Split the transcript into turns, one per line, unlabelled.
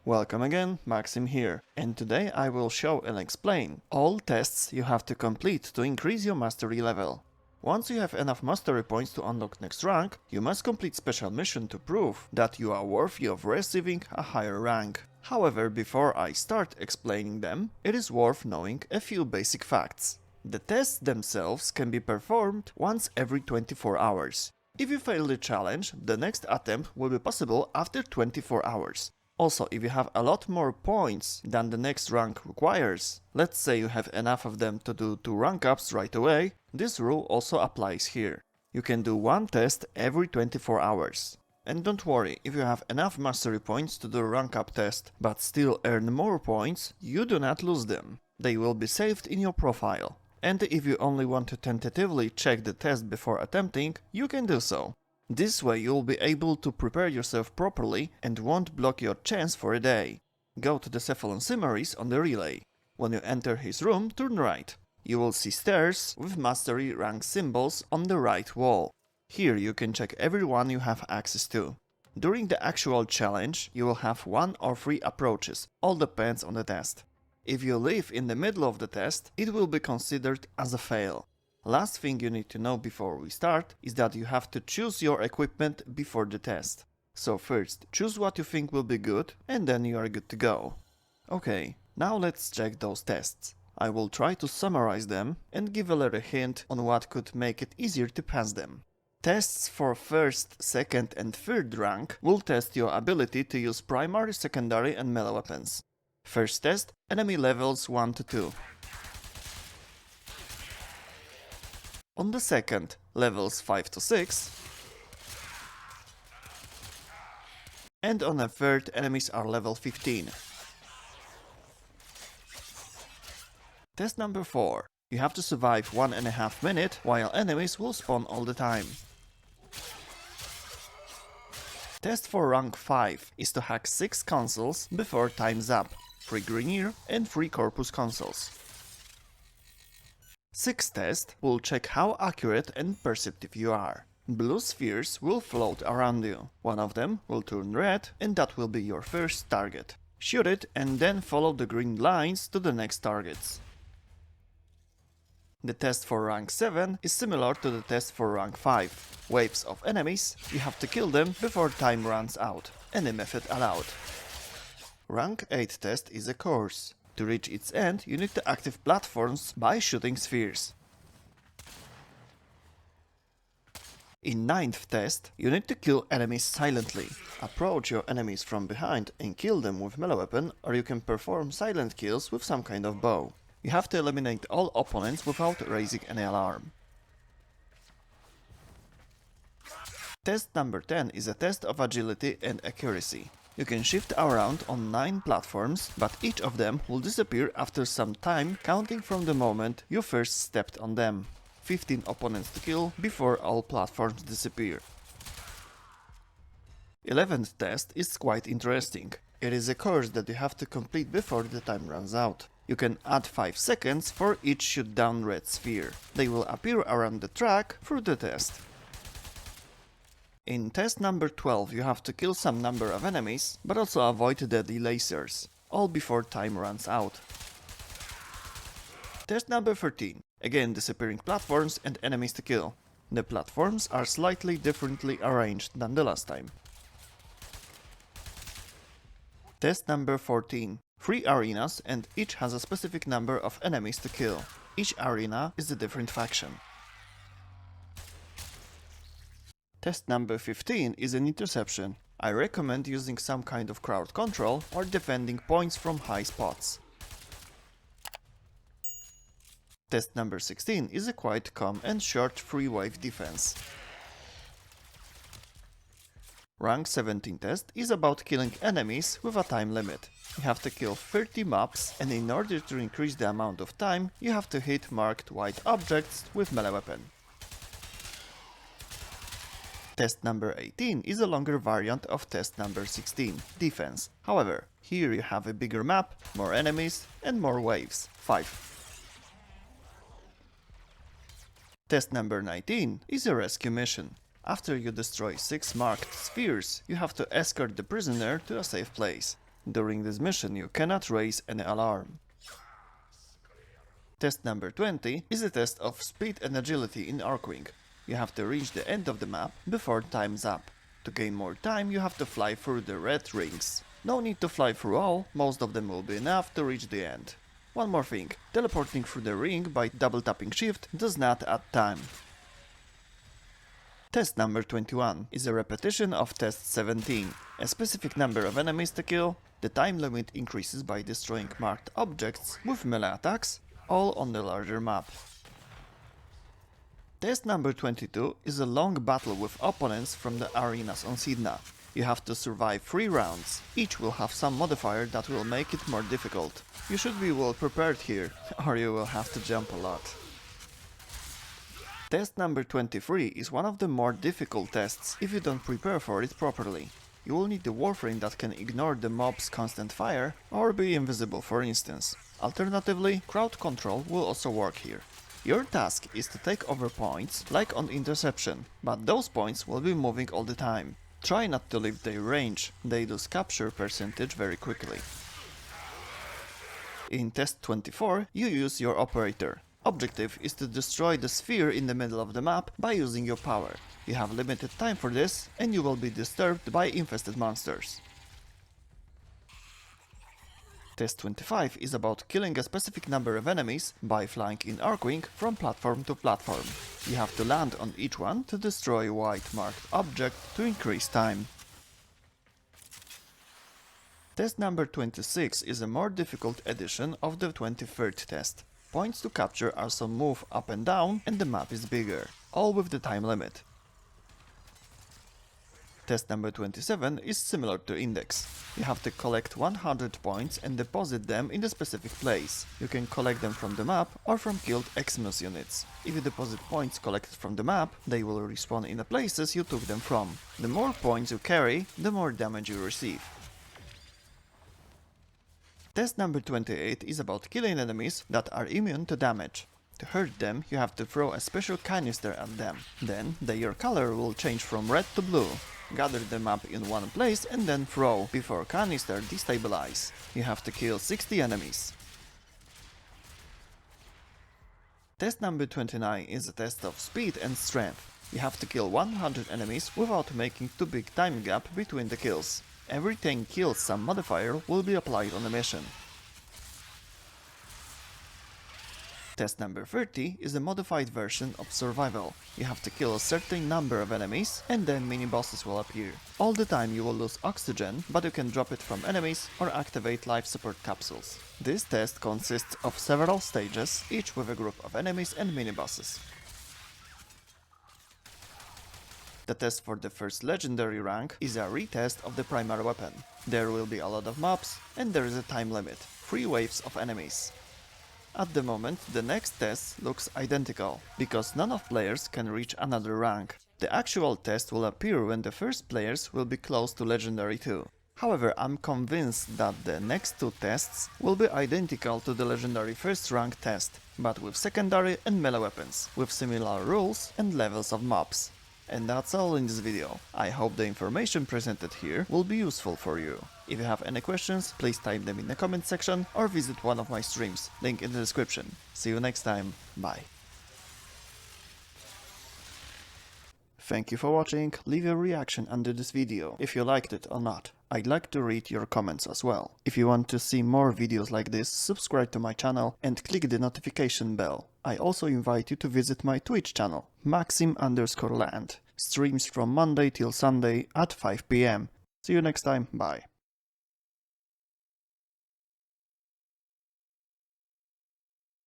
Welcome again, Maxim here, and today I will show and explain all tests you have to complete to increase your mastery level. Once you have enough mastery points to unlock next rank, you must complete special mission to prove that you are worthy of receiving a higher rank. However, before I start explaining them, it is worth knowing a few basic facts. The tests themselves can be performed once every 24 hours. If you fail the challenge, the next attempt will be possible after 24 hours. Also, if you have a lot more points than the next rank requires, let's say you have enough of them to do 2 rank ups right away, this rule also applies here. You can do one test every 24 hours. And don't worry, if you have enough mastery points to do a rank up test, but still earn more points, you do not lose them. They will be saved in your profile. And if you only want to tentatively check the test before attempting, you can do so. This way you'll be able to prepare yourself properly and won't block your chance for a day. Go to the Cephalon Summaries on the relay. When you enter his room, turn right. You will see stairs with mastery rank symbols on the right wall. Here you can check every one you have access to. During the actual challenge, you will have 1 or 3 approaches, all depends on the test. If you leave in the middle of the test, it will be considered as a fail. Last thing you need to know before we start is that you have to choose your equipment before the test. So first, choose what you think will be good, and then you are good to go. Okay, now let's check those tests. I will try to summarize them and give a little hint on what could make it easier to pass them. Tests for first, second and third rank will test your ability to use primary, secondary and melee weapons. First test, enemy levels 1 to 2. On the second, levels 5 to 6. And on the third, enemies are level 15. Test number 4. You have to survive 1.5 minutes while enemies will spawn all the time. Test for rank 5 is to hack 6 consoles before time's up, 3 Grineer and 3 Corpus consoles. 6th test will check how accurate and perceptive you are. Blue spheres will float around you. One of them will turn red and that will be your first target. Shoot it and then follow the green lines to the next targets. The test for rank 7 is similar to the test for rank 5. Waves of enemies, you have to kill them before time runs out. Any method allowed. Rank 8 test is a course. To reach its end, you need to active platforms by shooting spheres. In 9th test, you need to kill enemies silently. Approach your enemies from behind and kill them with melee weapon, or you can perform silent kills with some kind of bow. You have to eliminate all opponents without raising any alarm. Test number 10 is a test of agility and accuracy. You can shift around on 9 platforms, but each of them will disappear after some time, counting from the moment you first stepped on them. 15 opponents to kill before all platforms disappear. 11th test is quite interesting. It is a course that you have to complete before the time runs out. You can add 5 seconds for each shoot down red sphere. They will appear around the track through the test. In test number 12 you have to kill some number of enemies, but also avoid deadly lasers, all before time runs out. Test number 13. Again disappearing platforms and enemies to kill. The platforms are slightly differently arranged than the last time. Test number 14. 3 arenas and each has a specific number of enemies to kill. Each arena is a different faction. Test number 15 is an interception. I recommend using some kind of crowd control or defending points from high spots. Test number 16 is a quite calm and short 3-wave defense. Rank 17 test is about killing enemies with a time limit. You have to kill 30 mobs, and in order to increase the amount of time, you have to hit marked white objects with melee weapon. Test number 18 is a longer variant of test number 16, defense. However, here you have a bigger map, more enemies and more waves, 5. Test number 19 is a rescue mission. After you destroy 6 marked spheres, you have to escort the prisoner to a safe place. During this mission you cannot raise any alarm. Test number 20 is a test of speed and agility in Arcwing. You have to reach the end of the map before time's up. To gain more time you have to fly through the red rings. No need to fly through all, most of them will be enough to reach the end. One more thing, teleporting through the ring by double tapping shift does not add time. Test number 21 is a repetition of test 17. A specific number of enemies to kill, the time limit increases by destroying marked objects with melee attacks, all on the larger map. Test number 22 is a long battle with opponents from the arenas on Sidna. You have to survive 3 rounds, each will have some modifier that will make it more difficult. You should be well prepared here, or you will have to jump a lot. Test number 23 is one of the more difficult tests if you don't prepare for it properly. You will need the Warframe that can ignore the mob's constant fire or be invisible, for instance. Alternatively, crowd control will also work here. Your task is to take over points, like on interception, but those points will be moving all the time. Try not to leave their range, they lose capture percentage very quickly. In test 24, you use your operator. Objective is to destroy the sphere in the middle of the map by using your power. You have limited time for this, and you will be disturbed by infested monsters. Test 25 is about killing a specific number of enemies by flying in Arcwing from platform to platform. You have to land on each one to destroy a white marked object to increase time. Test number 26 is a more difficult edition of the 23rd test. Points to capture also move up and down and the map is bigger, all with the time limit. Test number 27 is similar to Index. You have to collect 100 points and deposit them in a specific place. You can collect them from the map or from killed Eximus units. If you deposit points collected from the map, they will respawn in the places you took them from. The more points you carry, the more damage you receive. Test number 28 is about killing enemies that are immune to damage. To hurt them, you have to throw a special canister at them. Then, their color will change from red to blue. Gather them up in one place and then throw, before canister destabilize. You have to kill 60 enemies. Test number 29 is a test of speed and strength. You have to kill 100 enemies without making too big time gap between the kills. Every 10 kills some modifier will be applied on the mission. Test number 30 is a modified version of survival. You have to kill a certain number of enemies and then mini-bosses will appear. All the time you will lose oxygen, but you can drop it from enemies or activate life support capsules. This test consists of several stages, each with a group of enemies and mini-bosses. The test for the first legendary rank is a retest of the primary weapon. There will be a lot of mobs and there is a time limit, 3 waves of enemies. At the moment, the next test looks identical, because none of players can reach another rank. The actual test will appear when the first players will be close to Legendary 2. However, I'm convinced that the next 2 tests will be identical to the Legendary first rank test, but with secondary and melee weapons, with similar rules and levels of mobs. And that's all in this video. I hope the information presented here will be useful for you. If you have any questions, please type them in the comment section or visit one of my streams, link in the description. See you next time, bye. Thank you for watching, leave a reaction under this video if you liked it or not. I'd like to read your comments as well. If you want to see more videos like this, subscribe to my channel and click the notification bell. I also invite you to visit my Twitch channel, Maxim_land. Streams from Monday till Sunday at 5 PM. See you next time, bye.